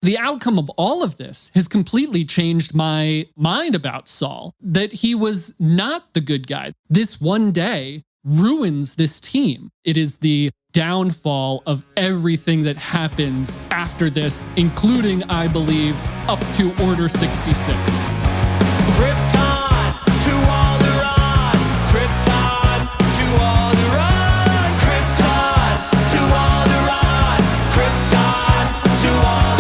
The outcome of all of this has completely changed my mind about Saul, that he was not the good guy. This one day ruins this team. It is the downfall of everything that happens after this, including, I believe, up to Order 66. Krypton to Alderaan, Krypton to Alderaan, Krypton to Alderaan, Krypton to Alderaan.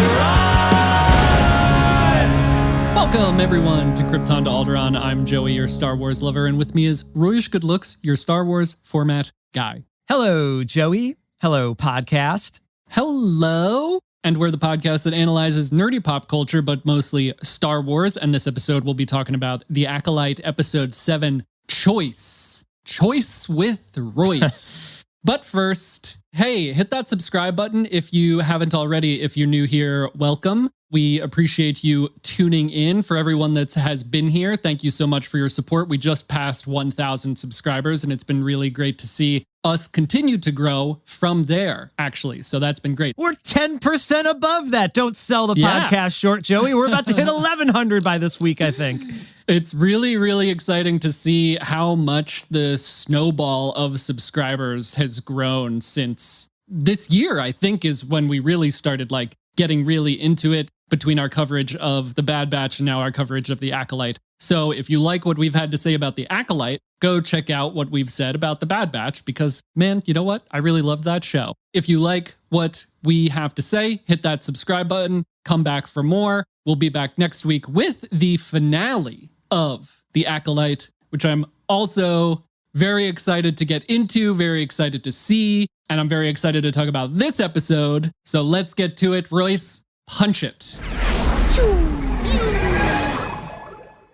Welcome, everyone, to Krypton to Alderaan. I'm Joey, your Star Wars lover, and with me is Royish Goodlooks, your Star Wars format guy. Hello, Joey. Hello, podcast. Hello. And we're the podcast that analyzes nerdy pop culture, but mostly Star Wars. And this episode, we'll be talking about The Acolyte, Episode 7, Choice. Choice with Royce. But first, hey, hit that subscribe button if you haven't already. If you're new here, welcome. We appreciate you tuning in. For everyone that has been here, thank you so much for your support. We just passed 1,000 subscribers, and it's been really great to see us continue to grow from there, actually. So that's been great. We're 10% above that. Don't sell the podcast short, Joey. We're about to hit 1,100 by this week, I think. It's really, really exciting to see how much the snowball of subscribers has grown since this year, I think, is when we really started getting really into it, between our coverage of The Bad Batch and now our coverage of The Acolyte. So if you like what we've had to say about The Acolyte, go check out what we've said about The Bad Batch, because, man, you know what? I really loved that show. If you like what we have to say, hit that subscribe button, come back for more. We'll be back next week with the finale of The Acolyte, which I'm also very excited to get into, very excited to see, and I'm very excited to talk about this episode. So let's get to it. Royce, punch it.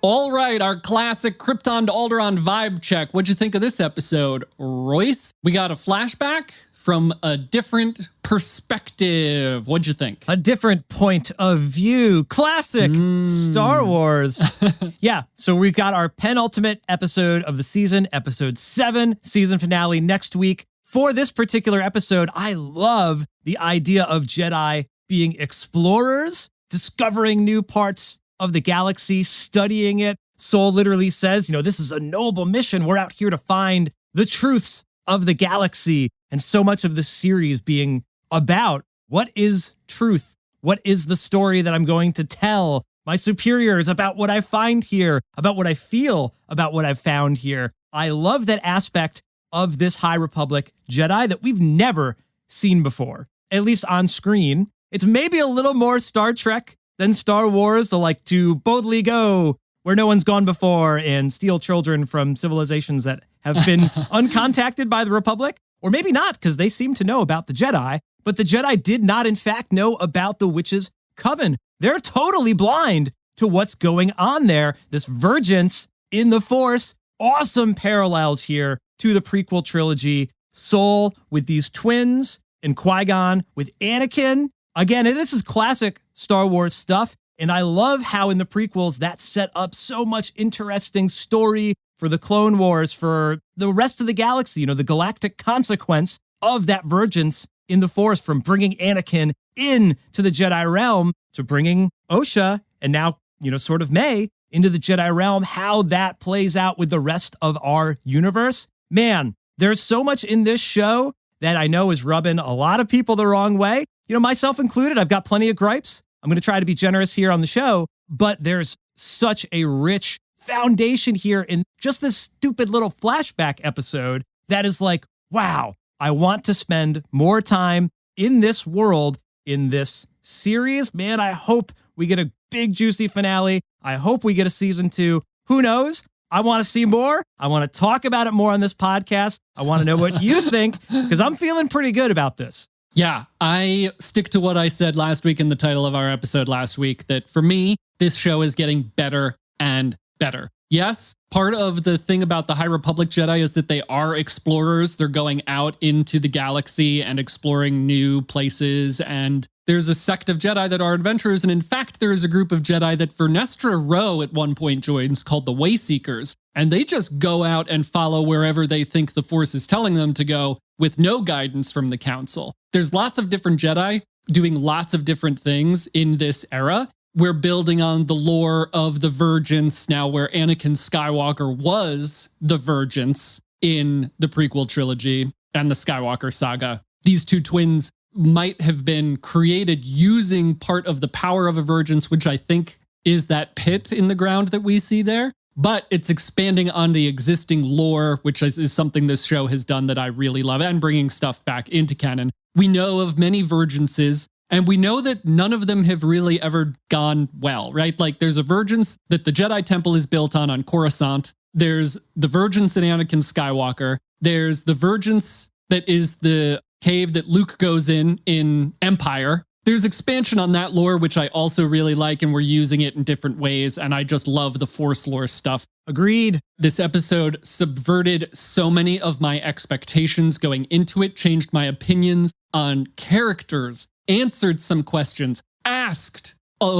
All right, our classic Krypton to Alderaan vibe check. What'd you think of this episode, Royce? We got a flashback from a different perspective. What'd you think? A different point of view. Classic Star Wars. Yeah, so we've got our penultimate episode of the season, episode 7, season finale next week. For this particular episode, I love the idea of Jedi being explorers, discovering new parts of the galaxy, studying it. Soul literally says, this is a noble mission. We're out here to find the truths of the galaxy. And so much of the series being about what is truth? What is the story that I'm going to tell my superiors about what I find here, about what I feel about what I've found here? I love that aspect of this High Republic Jedi that we've never seen before, at least on screen. It's maybe a little more Star Trek than Star Wars, to boldly go where no one's gone before and steal children from civilizations that have been uncontacted by the Republic. Or maybe not, because they seem to know about the Jedi, but the Jedi did not, in fact, know about the Witches' Coven. They're totally blind to what's going on there. This vergence in the Force, awesome parallels here to the prequel trilogy. Soul with these twins and Qui-Gon with Anakin. Again, this is classic Star Wars stuff, and I love how in the prequels that set up so much interesting story for the Clone Wars, for the rest of the galaxy, the galactic consequence of that vergence in the Force, from bringing Anakin into the Jedi realm to bringing Osha and now, sort of Mae into the Jedi realm, how that plays out with the rest of our universe. Man, there's so much in this show that I know is rubbing a lot of people the wrong way. Myself included, I've got plenty of gripes. I'm going to try to be generous here on the show, but there's such a rich foundation here in just this stupid little flashback episode that is wow, I want to spend more time in this world, in this series. Man, I hope we get a big, juicy finale. I hope we get a season 2. Who knows? I want to see more. I want to talk about it more on this podcast. I want to know what you think, because I'm feeling pretty good about this. Yeah, I stick to what I said last week in the title of our episode last week, that for me, this show is getting better and better. Yes, part of the thing about the High Republic Jedi is that they are explorers. They're going out into the galaxy and exploring new places. And there's a sect of Jedi that are adventurers. And in fact, there is a group of Jedi that Vernestra Rowe at one point joins called the Wayseekers. And they just go out and follow wherever they think the Force is telling them to go with no guidance from the Council. There's lots of different Jedi. doing lots of different things in this era. We're building on the lore of the Vergence now, where Anakin Skywalker was the Vergence in the prequel trilogy and the Skywalker saga. These two twins might have been created using part of the power of a Vergence, which I think is that pit in the ground that we see there. But it's expanding on the existing lore, which is something this show has done that I really love, and bringing stuff back into canon. We know of many Vergences, and we know that none of them have really ever gone well, right? Like there's a Vergence that the Jedi Temple is built on Coruscant. There's the Vergence in Anakin Skywalker. There's the Vergence that is the cave that Luke goes in Empire. There's expansion on that lore, which I also really like, and we're using it in different ways, and I just love the Force lore stuff. Agreed. This episode subverted so many of my expectations going into it, changed my opinions on characters, answered some questions, asked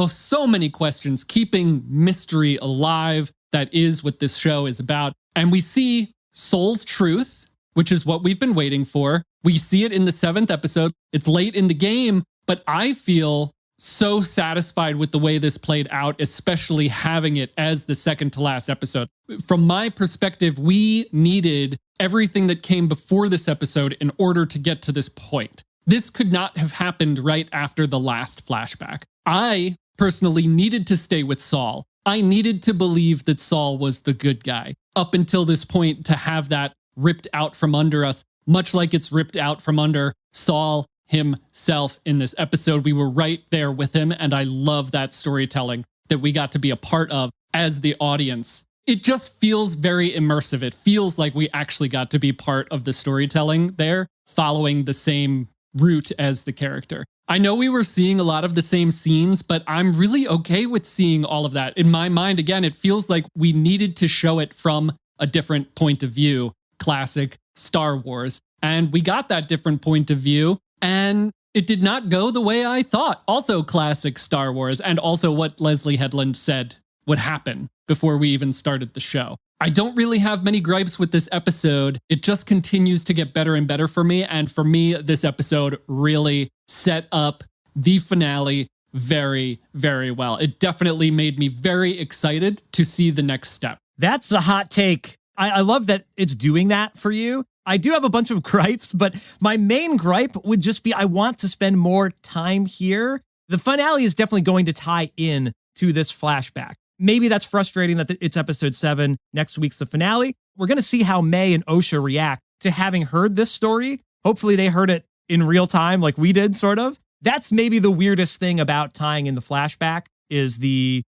so many questions, keeping mystery alive. That is what this show is about. And we see Soul's truth, which is what we've been waiting for. We see it in the 7th episode. It's late in the game, but I feel so satisfied with the way this played out, especially having it as the second to last episode. From my perspective, we needed everything that came before this episode in order to get to this point. This could not have happened right after the last flashback. I personally needed to stay with Saul. I needed to believe that Saul was the good guy up until this point, to have that ripped out from under us, much like it's ripped out from under Saul himself in this episode. We were right there with him, and I love that storytelling that we got to be a part of as the audience. It just feels very immersive. It feels like we actually got to be part of the storytelling there, following the same route as the character. I know we were seeing a lot of the same scenes, but I'm really okay with seeing all of that. In my mind, again, it feels like we needed to show it from a different point of view, classic Star Wars. And we got that different point of view, and it did not go the way I thought. Also classic Star Wars, and also what Leslie Headland said would happen before we even started the show. I don't really have many gripes with this episode. It just continues to get better and better for me. And for me, this episode really set up the finale very, very well. It definitely made me very excited to see the next step. That's a hot take. I love that it's doing that for you. I do have a bunch of gripes, but my main gripe would just be I want to spend more time here. The finale is definitely going to tie in to this flashback. Maybe that's frustrating that it's episode 7. Next week's the finale. We're going to see how Mae and Osha react to having heard this story. Hopefully they heard it in real time like we did, sort of. That's maybe the weirdest thing about tying in the flashback, is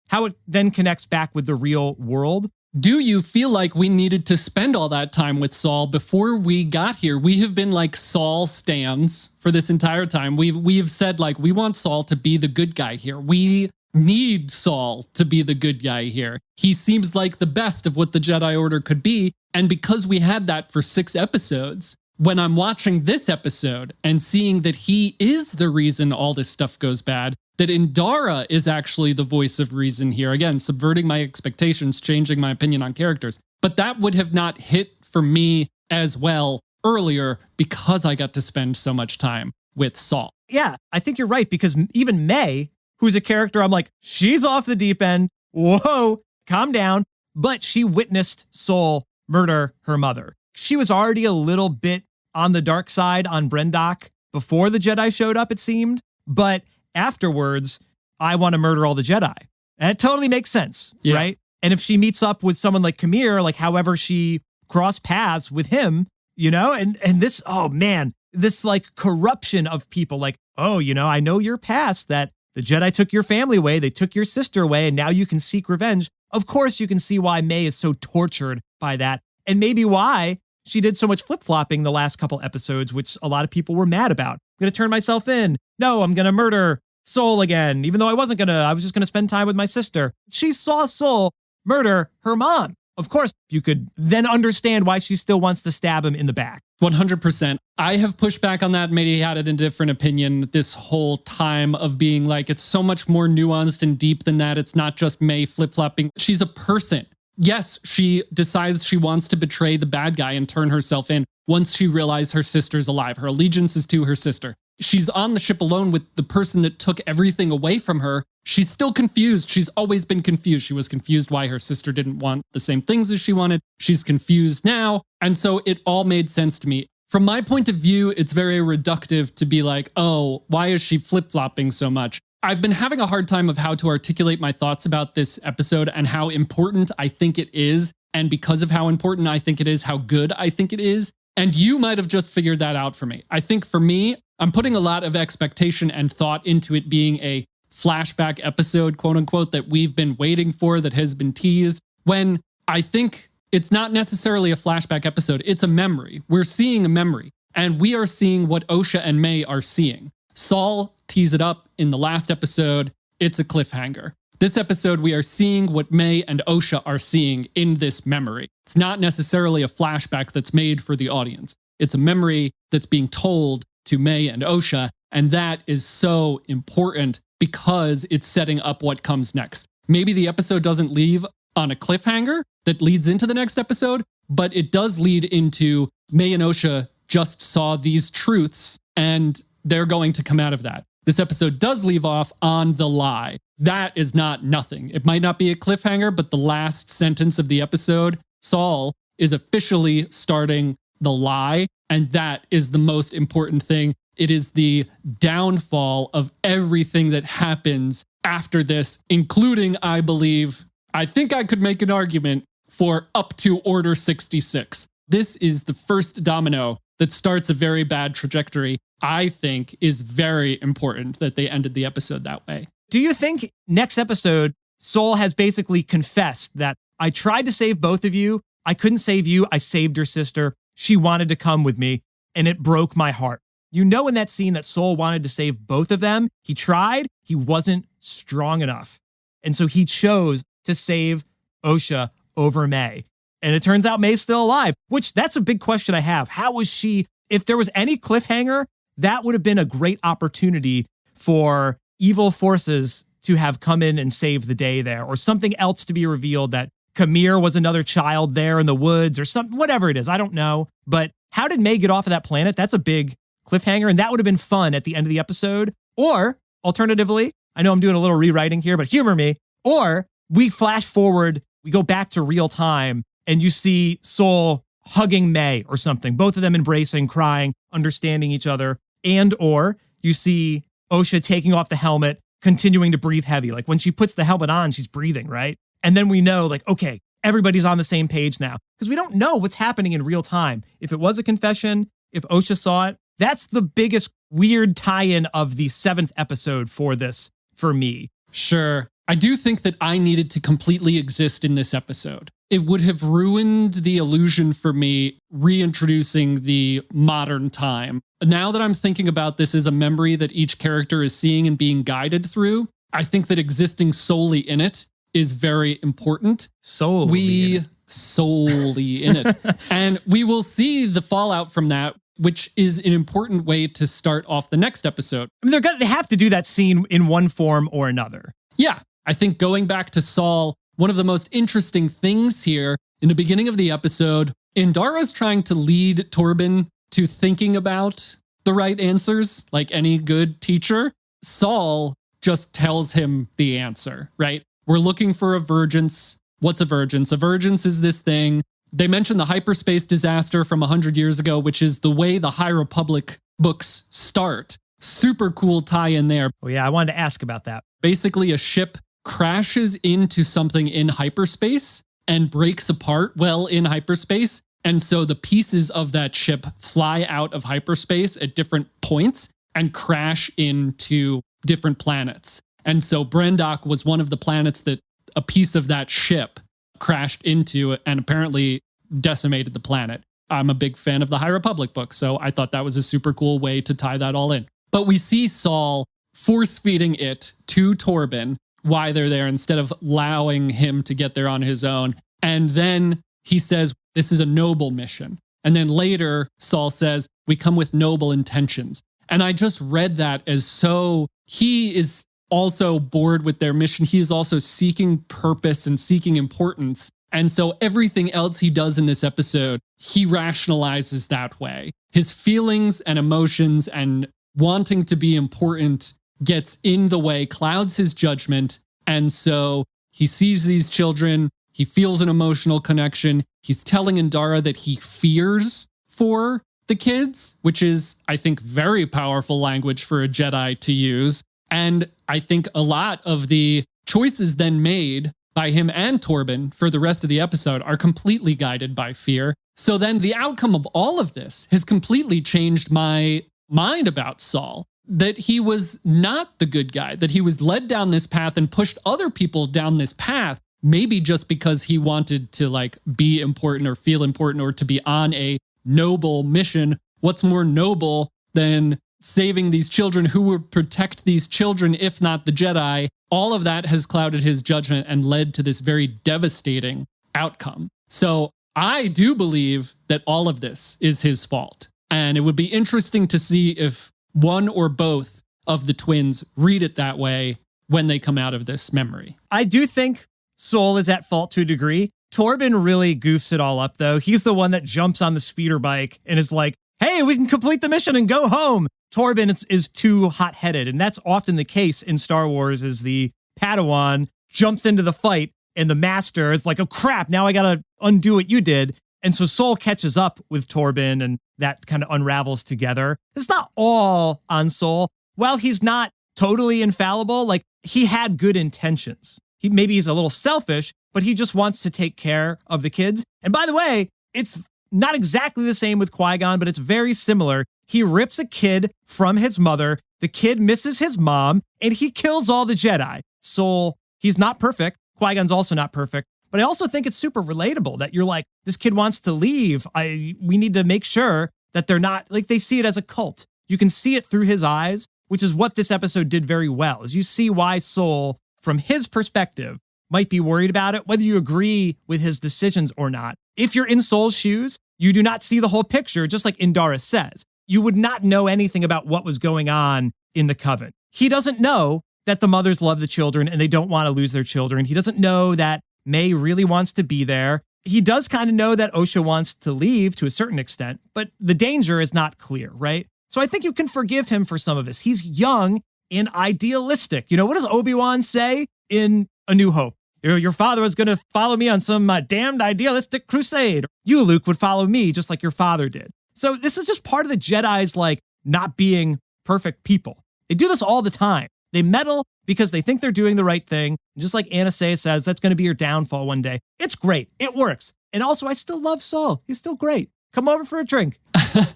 how it then connects back with the real world. Do you feel like we needed to spend all that time with Saul before we got here? We have been like Saul stans for this entire time. We've said like, we want Saul to be the good guy here. We need Saul to be the good guy here. He seems like the best of what the Jedi Order could be. And because we had that for 6 episodes, when I'm watching this episode and seeing that he is the reason all this stuff goes bad, that Indara is actually the voice of reason here, again, subverting my expectations, changing my opinion on characters. But that would have not hit for me as well earlier because I got to spend so much time with Saul. Yeah, I think you're right, because even Mae, who's a character I'm like, she's off the deep end. Whoa, calm down. But she witnessed Saul murder her mother. She was already a little bit on the dark side on Brendok before the Jedi showed up, it seemed. But afterwards, I want to murder all the Jedi. And it totally makes sense, right? And if she meets up with someone like Kamir, like however she crossed paths with him, you know, and this, oh man, this like corruption of people, like, oh, you know, I know your past, that the Jedi took your family away, they took your sister away, and now you can seek revenge. Of course, you can see why Mae is so tortured by that, and maybe why she did so much flip-flopping the last couple episodes, which a lot of people were mad about. I'm going to turn myself in. No, I'm going to murder Soul again, even though I wasn't going to. I was just going to spend time with my sister. She saw Soul murder her mom. Of course, you could then understand why she still wants to stab him in the back. 100%. I have pushed back on that. Maybe had it in a different opinion this whole time of being like, it's so much more nuanced and deep than that. It's not just Mae flip-flopping. She's a person. Yes, she decides she wants to betray the bad guy and turn herself in once she realizes her sister's alive. Her allegiance is to her sister. she's on the ship alone with the person that took everything away from her. She's still confused. She's always been confused. She was confused why her sister didn't want the same things as she wanted. She's confused now. And so it all made sense to me. From my point of view, it's very reductive to be like, oh, why is she flip-flopping so much? I've been having a hard time of how to articulate my thoughts about this episode and how important I think it is. And because of how important I think it is, how good I think it is. And you might have just figured that out for me. I think for me, I'm putting a lot of expectation and thought into it being a flashback episode, quote unquote, that we've been waiting for, that has been teased, when I think it's not necessarily a flashback episode. It's a memory. We're seeing a memory, and we are seeing what Osha and Mae are seeing. Saul teased it up in the last episode. It's a cliffhanger. This episode, we are seeing what Mae and Osha are seeing in this memory. It's not necessarily a flashback that's made for the audience. It's a memory that's being told to Mae and Osha, and that is so important because it's setting up what comes next. Maybe the episode doesn't leave on a cliffhanger that leads into the next episode, but it does lead into Mae and Osha just saw these truths and they're going to come out of that. This episode does leave off on the lie. That is not nothing. It might not be a cliffhanger, but the last sentence of the episode, Saul is officially starting the lie, and that is the most important thing. It is the downfall of everything that happens after this, including, I believe, I think I could make an argument for up to Order 66. This is the first domino that starts a very bad trajectory. I think is very important that they ended the episode that way. Do you think next episode, Saul has basically confessed that I tried to save both of you. I couldn't save you. I saved your sister. She wanted to come with me, and it broke my heart. You know in that scene that Saul wanted to save both of them. He tried. He wasn't strong enough. And so he chose to save Osha over Mae. And it turns out Mae's still alive, which that's a big question I have. How was she, if there was any cliffhanger, that would have been a great opportunity for evil forces to have come in and saved the day there, or something else to be revealed that Kamir was another child there in the woods or something, whatever it is. I don't know. But how did Mae get off of that planet? That's a big cliffhanger, and that would have been fun at the end of the episode. Or alternatively, I know I'm doing a little rewriting here, but humor me. Or we flash forward, we go back to real time, and you see Saul hugging Mae or something, both of them embracing, crying, understanding each other. And or you see Osha taking off the helmet, continuing to breathe heavy. Like when she puts the helmet on, she's breathing, right? And then we know, like, okay, everybody's on the same page now. Because we don't know what's happening in real time. If it was a confession, if Osha saw it, that's the biggest weird tie-in of the 7th episode for this, for me. Sure. I do think that I needed to completely exist in this episode. It would have ruined the illusion for me reintroducing the modern time. Now that I'm thinking about this as a memory that each character is seeing and being guided through, I think that existing solely in it is very important. Solely in it. And we will see the fallout from that, which is an important way to start off the next episode. I mean, they have to do that scene in one form or another. Yeah, I think going back to Saul, one of the most interesting things here in the beginning of the episode, Indara's trying to lead Torbin to thinking about the right answers, like any good teacher. Saul just tells him the answer, right? We're looking for a vergence. What's a vergence? A vergence is this thing. They mentioned the hyperspace disaster from 100 years ago, which is the way the High Republic books start. Super cool tie-in there. Oh yeah, I wanted to ask about that. Basically, a ship crashes into something in hyperspace and breaks apart well in hyperspace. And so the pieces of that ship fly out of hyperspace at different points and crash into different planets. And so Brendok was one of the planets that a piece of that ship crashed into and apparently decimated the planet. I'm a big fan of the High Republic book, so I thought that was a super cool way to tie that all in. But we see Saul force-feeding it to Torbin why they're there instead of allowing him to get there on his own. And then he says, this is a noble mission. And then later, Saul says, we come with noble intentions. And I just read that as so, he is also bored with their mission. He is also seeking purpose and seeking importance. And so everything else he does in this episode, he rationalizes that way. His feelings and emotions and wanting to be important gets in the way, clouds his judgment. And so he sees these children, he feels an emotional connection. He's telling Indara that he fears for the kids, which is, I think, very powerful language for a Jedi to use. And I think a lot of the choices then made by him and Torbin for the rest of the episode are completely guided by fear. So then the outcome of all of this has completely changed my mind about Saul, that he was not the good guy, that he was led down this path and pushed other people down this path, maybe just because he wanted to like be important or feel important or to be on a noble mission. What's more noble than saving these children? Who would protect these children if not the Jedi? All of that has clouded his judgment and led to this very devastating outcome. So I do believe that all of this is his fault. And it would be interesting to see if one or both of the twins read it that way when they come out of this memory. I do think Saul is at fault to a degree. Torbin really goofs it all up, though. He's the one that jumps on the speeder bike and is like, hey, we can complete the mission and go home. Torbin is too hot-headed, and that's often the case in Star Wars, is the Padawan jumps into the fight, and the master is like, oh crap, now I gotta undo what you did. And so Saul catches up with Torbin, and that kind of unravels together. It's not all on Saul. While he's not totally infallible, like, he had good intentions. Maybe he's a little selfish, but he just wants to take care of the kids. And by the way, it's not exactly the same with Qui-Gon, but it's very similar. He rips a kid from his mother, the kid misses his mom, and he kills all the Jedi. Saul, he's not perfect. Qui-Gon's also not perfect. But I also think it's super relatable that you're like, this kid wants to leave. We need to make sure that they're not, like, they see it as a cult. You can see it through his eyes, which is what this episode did very well, is you see why Saul, from his perspective, might be worried about it, whether you agree with his decisions or not. If you're in Saul's shoes, you do not see the whole picture, just like Indara says. You would not know anything about what was going on in the Coven. He doesn't know that the mothers love the children and they don't want to lose their children. He doesn't know that Mae really wants to be there. He does kind of know that Osha wants to leave to a certain extent, but the danger is not clear, right? So I think you can forgive him for some of this. He's young and idealistic. You know, what does Obi-Wan say in A New Hope? Your father was going to follow me on some damned idealistic crusade. You, Luke, would follow me just like your father did. So this is just part of the Jedi's, like, not being perfect people. They do this all the time. They meddle because they think they're doing the right thing. And just like Aniseya says, that's going to be your downfall one day. It's great. It works. And also, I still love Saul. He's still great. Come over for a drink.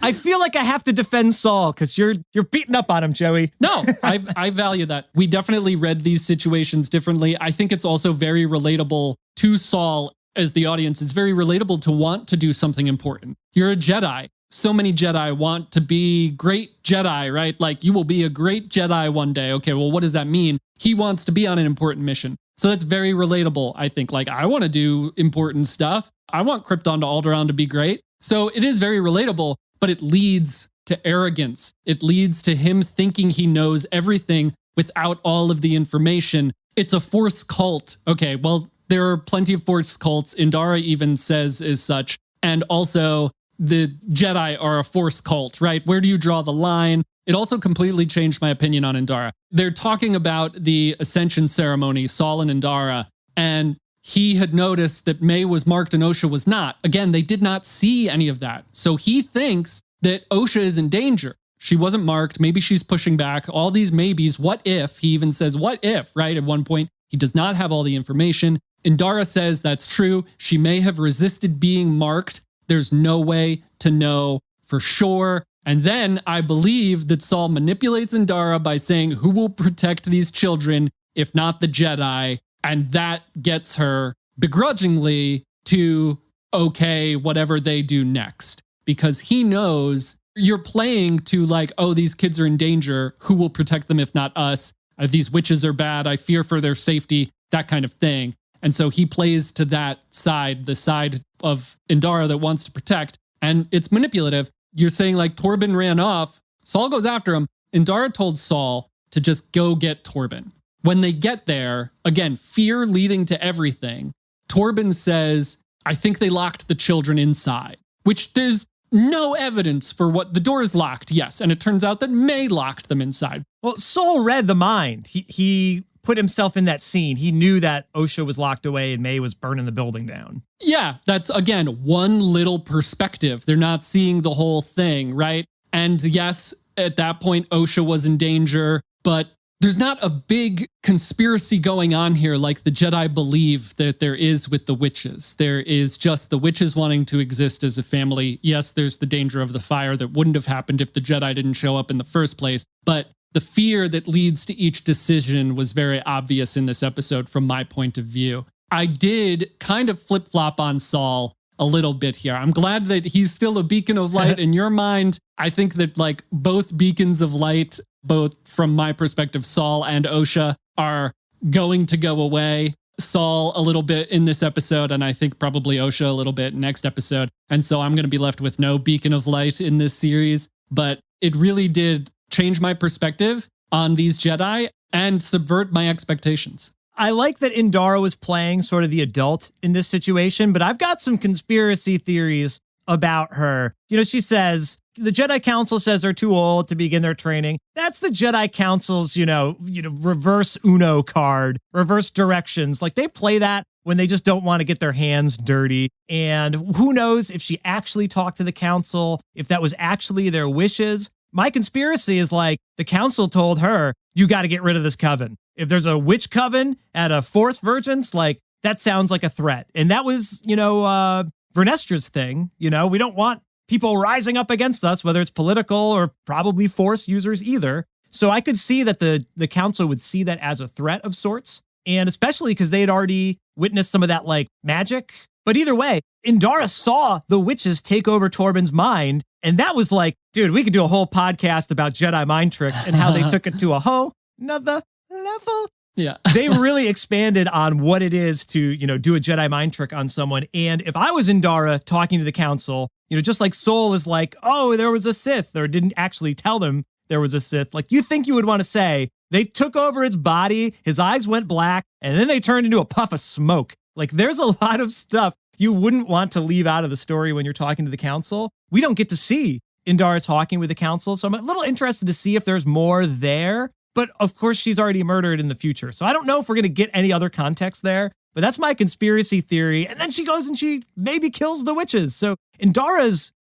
I feel like I have to defend Saul because you're beating up on him, Joey. No, I value that. We definitely read these situations differently. I think it's also very relatable to Saul as the audience. It's very relatable to want to do something important. You're a Jedi. So many Jedi want to be great Jedi, right? Like, you will be a great Jedi one day. Okay, well, what does that mean? He wants to be on an important mission. So that's very relatable, I think. Like, I want to do important stuff. I want Krypton to Alderaan to be great. So it is very relatable, but it leads to arrogance. It leads to him thinking he knows everything without all of the information. It's a Force cult. Okay, well, there are plenty of Force cults. Indara even says as such. And also, the Jedi are a Force cult, right? Where do you draw the line? It also completely changed my opinion on Indara. They're talking about the Ascension ceremony, Saul and Indara, and he had noticed that Mae was marked and Osha was not. Again, they did not see any of that. So he thinks that Osha is in danger. She wasn't marked. Maybe she's pushing back. All these maybes. What if? He even says, what if, right? At one point, he does not have all the information. Indara says that's true. She may have resisted being marked. There's no way to know for sure. And then I believe that Saul manipulates Indara by saying, who will protect these children if not the Jedi? And that gets her begrudgingly to okay whatever they do next. Because he knows you're playing to like, oh, these kids are in danger. Who will protect them if not us? These witches are bad. I fear for their safety, that kind of thing. And so he plays to that side, the side of Indara that wants to protect. And it's manipulative. You're saying like Torbin ran off. Saul goes after him. Indara told Saul to just go get Torbin. When they get there, again, fear leading to everything. Torbin says, I think they locked the children inside, which there's no evidence for what the door is locked. Yes. And it turns out that Mae locked them inside. Well, Sol read the mind. He put himself in that scene. He knew that Osha was locked away and Mae was burning the building down. Yeah. That's, again, one little perspective. They're not seeing the whole thing, right? And yes, at that point, Osha was in danger, but there's not a big conspiracy going on here like the Jedi believe that there is with the witches. There is just the witches wanting to exist as a family. Yes, there's the danger of the fire that wouldn't have happened if the Jedi didn't show up in the first place. But the fear that leads to each decision was very obvious in this episode from my point of view. I did kind of flip-flop on Sol a little bit here. I'm glad that he's still a beacon of light in your mind. I think that like both beacons of light, both from my perspective, Sol and Osha, are going to go away. Sol a little bit in this episode, and I think probably Osha a little bit next episode. And so I'm going to be left with no beacon of light in this series. But it really did change my perspective on these Jedi and subvert my expectations. I like that Indara was playing sort of the adult in this situation, but I've got some conspiracy theories about her. You know, she says, the Jedi Council says they're too old to begin their training. That's the Jedi Council's, reverse Uno card, reverse directions. Like they play that when they just don't want to get their hands dirty. And who knows if she actually talked to the council, if that was actually their wishes. My conspiracy is like the council told her, you got to get rid of this coven. If there's a witch coven at a Force Vergence, like that sounds like a threat. And that was, Vernestra's thing. We don't want people rising up against us, whether it's political or probably Force users either. So I could see that the council would see that as a threat of sorts. And especially because they had already witnessed some of that like magic. But either way, Indara saw the witches take over Torbin's mind. And that was like, dude, we could do a whole podcast about Jedi mind tricks and how they took it to a whole nother level. Yeah. They really expanded on what it is to, do a Jedi mind trick on someone. And if I was Indara talking to the council, just like Sol is like, oh, there was a Sith, or didn't actually tell them there was a Sith. Like you think you would want to say, they took over his body, his eyes went black, and then they turned into a puff of smoke. Like there's a lot of stuff you wouldn't want to leave out of the story when you're talking to the council. We don't get to see Indara talking with the council, so I'm a little interested to see if there's more there. But of course, she's already murdered in the future. So I don't know if we're going to get any other context there. But that's my conspiracy theory. And then she goes and she maybe kills the witches. So Indara's,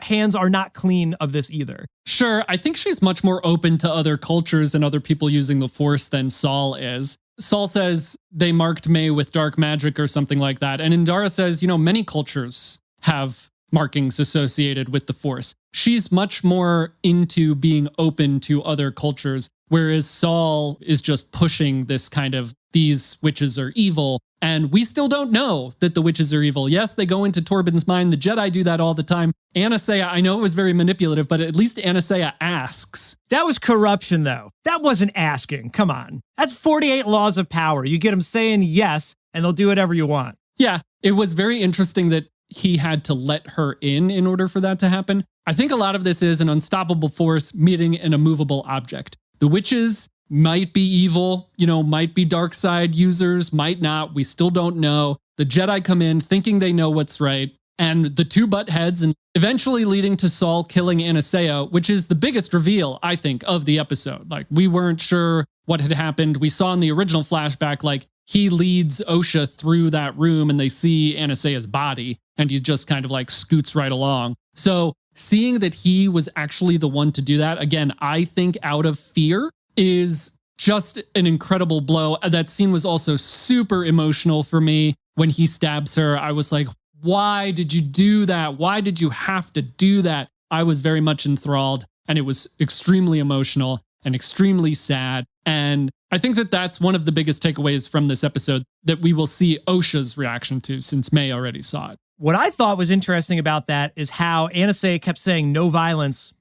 hands are not clean of this either. Sure. I think she's much more open to other cultures and other people using the Force than Sol is. Sol says they marked Mae with dark magic or something like that. And Indara says, many cultures have markings associated with the Force. She's much more into being open to other cultures, whereas Sol is just pushing this kind of, these witches are evil. And we still don't know that the witches are evil. Yes, they go into Torbin's mind. The Jedi do that all the time. Aniseya, I know it was very manipulative, but at least Aniseya asks. That was corruption, though. That wasn't asking. Come on. That's 48 laws of power. You get them saying yes, and they'll do whatever you want. Yeah, it was very interesting that he had to let her in order for that to happen. I think a lot of this is an unstoppable force meeting an immovable object. The witches might be evil, might be dark side users, might not. We still don't know. The Jedi come in thinking they know what's right. And the two butt heads, and eventually leading to Sol killing Aniseya, which is the biggest reveal, I think, of the episode. Like, we weren't sure what had happened. We saw in the original flashback, like, he leads Osha through that room and they see Aniseya's body, and he just kind of like scoots right along. So seeing that he was actually the one to do that, again, I think out of fear, is just an incredible blow. That scene was also super emotional for me. When he stabs her, I was like, why did you do that? Why did you have to do that? I was very much enthralled, and it was extremely emotional and extremely sad. And I think that that's one of the biggest takeaways from this episode that we will see Osha's reaction to, since Mae already saw it. What I thought was interesting about that is how Aniseya kept saying no violence,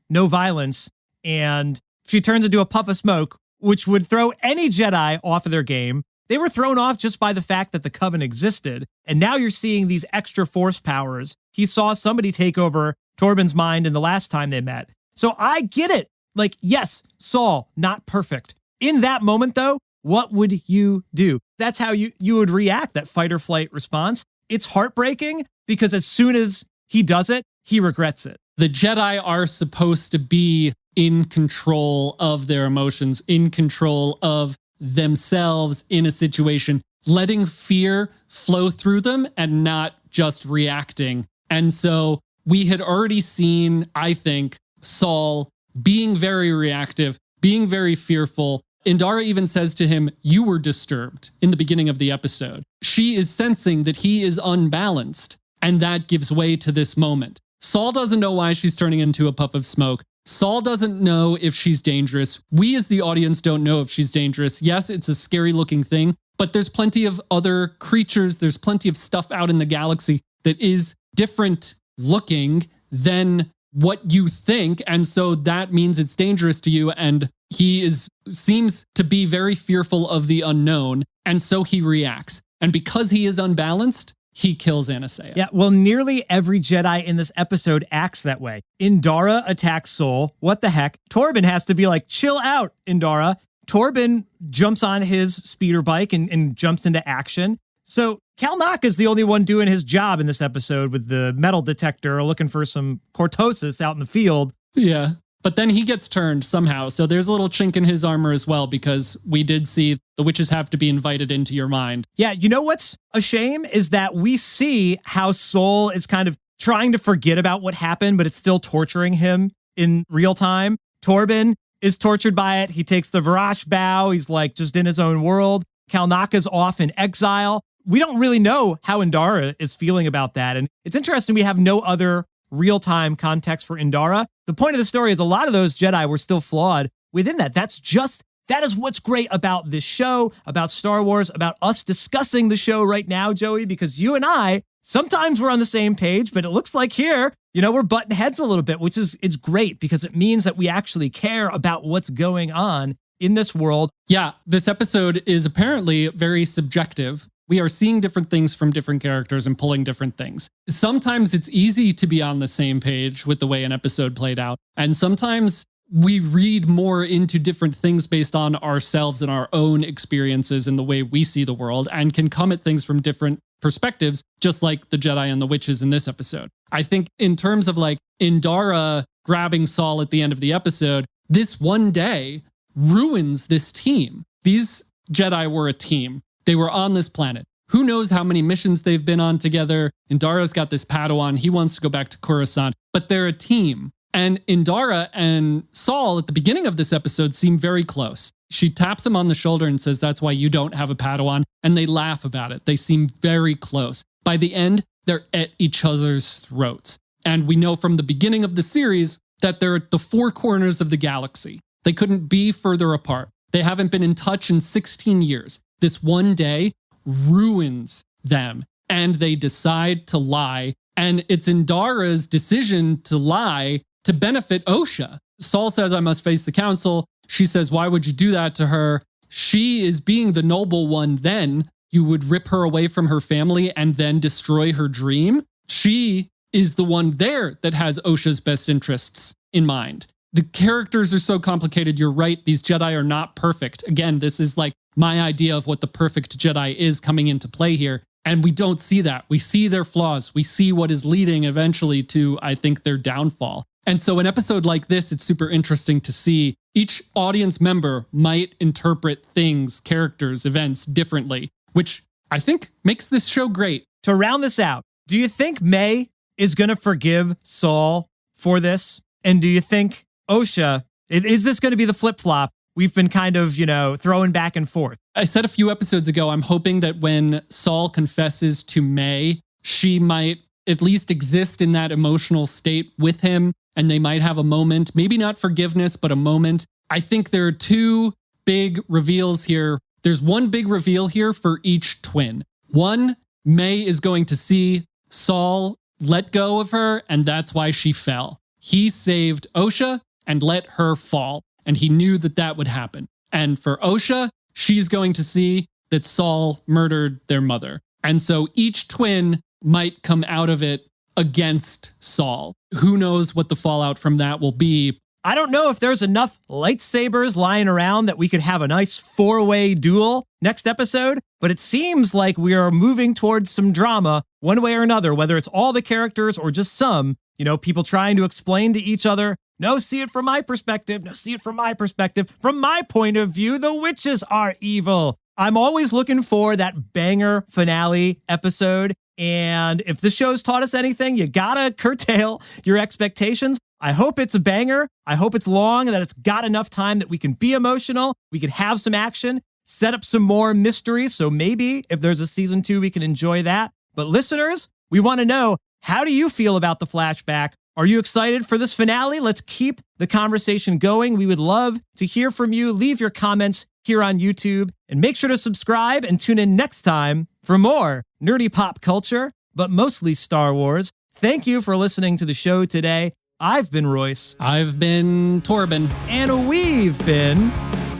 and she turns into a puff of smoke, which would throw any Jedi off of their game. They were thrown off just by the fact that the Coven existed, and now you're seeing these extra Force powers. He saw somebody take over Torbin's mind in the last time they met. So I get it. Like, yes, Sol, not perfect. In that moment, though, what would you do? That's how you would react, that fight or flight response. It's heartbreaking because as soon as he does it, he regrets it. the Jedi are supposed to be in control of their emotions, in control of themselves in a situation, letting fear flow through them and not just reacting. And so we had already seen, I think, Saul being very reactive, being very fearful. Indara even says to him, "You were disturbed," in the beginning of the episode. She is sensing that he is unbalanced, and that gives way to this moment. Saul doesn't know why she's turning into a puff of smoke. Saul doesn't know if she's dangerous. We as the audience don't know if she's dangerous. Yes, it's a scary looking thing, but there's plenty of other creatures. There's plenty of stuff out in the galaxy that is different looking than what you think. And so that means it's dangerous to you. And he seems to be very fearful of the unknown. And so he reacts. And because he is unbalanced, he kills Aniseya. Yeah, well, nearly every Jedi in this episode acts that way. Indara attacks Saul. What the heck? Torbin has to be like, chill out, Indara. Torbin jumps on his speeder bike and jumps into action. So Kelnacca is the only one doing his job in this episode with the metal detector looking for some cortosis out in the field. Yeah. But then he gets turned somehow. So there's a little chink in his armor as well, because we did see the witches have to be invited into your mind. Yeah, you know what's a shame is that we see how Saul is kind of trying to forget about what happened, but it's still torturing him in real time. Torbin is tortured by it. He takes the Varash bow. He's like just in his own world. Kelnacca's off in exile. We don't really know how Indara is feeling about that. And it's interesting we have no other real-time context for Indara. The point of the story is a lot of those Jedi were still flawed within that. That is what's great about this show, about Star Wars, about us discussing the show right now, Joey, because you and I, sometimes we're on the same page, but it looks like here, we're butting heads a little bit, which is it's great because it means that we actually care about what's going on in this world. Yeah, this episode is apparently very subjective. We are seeing different things from different characters and pulling different things. Sometimes it's easy to be on the same page with the way an episode played out. And sometimes we read more into different things based on ourselves and our own experiences and the way we see the world and can come at things from different perspectives, just like the Jedi and the witches in this episode. I think in terms of like Indara grabbing Saul at the end of the episode, this one day ruins this team. These Jedi were a team. They were on this planet. Who knows how many missions they've been on together? Indara's got this Padawan. He wants to go back to Coruscant, but they're a team. And Indara and Saul at the beginning of this episode seem very close. She taps him on the shoulder and says, "That's why you don't have a Padawan." And they laugh about it. They seem very close. By the end, they're at each other's throats. And we know from the beginning of the series that they're at the four corners of the galaxy. They couldn't be further apart. They haven't been in touch in 16 years. This one day ruins them, and they decide to lie. And it's Indara's decision to lie to benefit Osha. Saul says, "I must face the council." She says, "Why would you do that to her?" She is being the noble one. Then you would rip her away from her family and then destroy her dream. She is the one there that has Osha's best interests in mind. The characters are so complicated. You're right. These Jedi are not perfect. Again, this is like my idea of what the perfect Jedi is coming into play here. And we don't see that. We see their flaws. We see what is leading eventually to, I think, their downfall. And so an episode like this, it's super interesting to see each audience member might interpret things, characters, events differently, which I think makes this show great. To round this out, do you think Mae is going to forgive Saul for this? And do you think Osha, is this going to be the flip-flop we've been kind of, throwing back and forth? I said a few episodes ago, I'm hoping that when Saul confesses to Mae, she might at least exist in that emotional state with him, and they might have a moment, maybe not forgiveness, but a moment. I think there are two big reveals here. There's one big reveal here for each twin. One, Mae is going to see Saul let go of her, and that's why she fell. He saved Osha and let her fall, and he knew that that would happen. And for Osha, she's going to see that Saul murdered their mother. And so each twin might come out of it against Saul. Who knows what the fallout from that will be? I don't know if there's enough lightsabers lying around that we could have a nice four-way duel next episode, but it seems like we are moving towards some drama one way or another, whether it's all the characters or just some. People trying to explain to each other, no, see it from my perspective. No, see it from my perspective. From my point of view, the witches are evil. I'm always looking for that banger finale episode. And if the show's taught us anything, you gotta curtail your expectations. I hope it's a banger. I hope it's long and that it's got enough time that we can be emotional, we can have some action, set up some more mystery. So maybe if there's a season 2, we can enjoy that. But listeners, we want to know, how do you feel about the flashback? Are you excited for this finale? Let's keep the conversation going. We would love to hear from you. Leave your comments here on YouTube and make sure to subscribe and tune in next time for more nerdy pop culture, but mostly Star Wars. Thank you for listening to the show today. I've been Royce. I've been Torbin. And we've been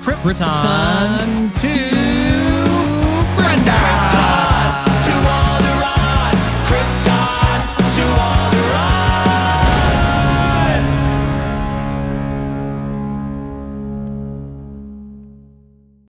Krypton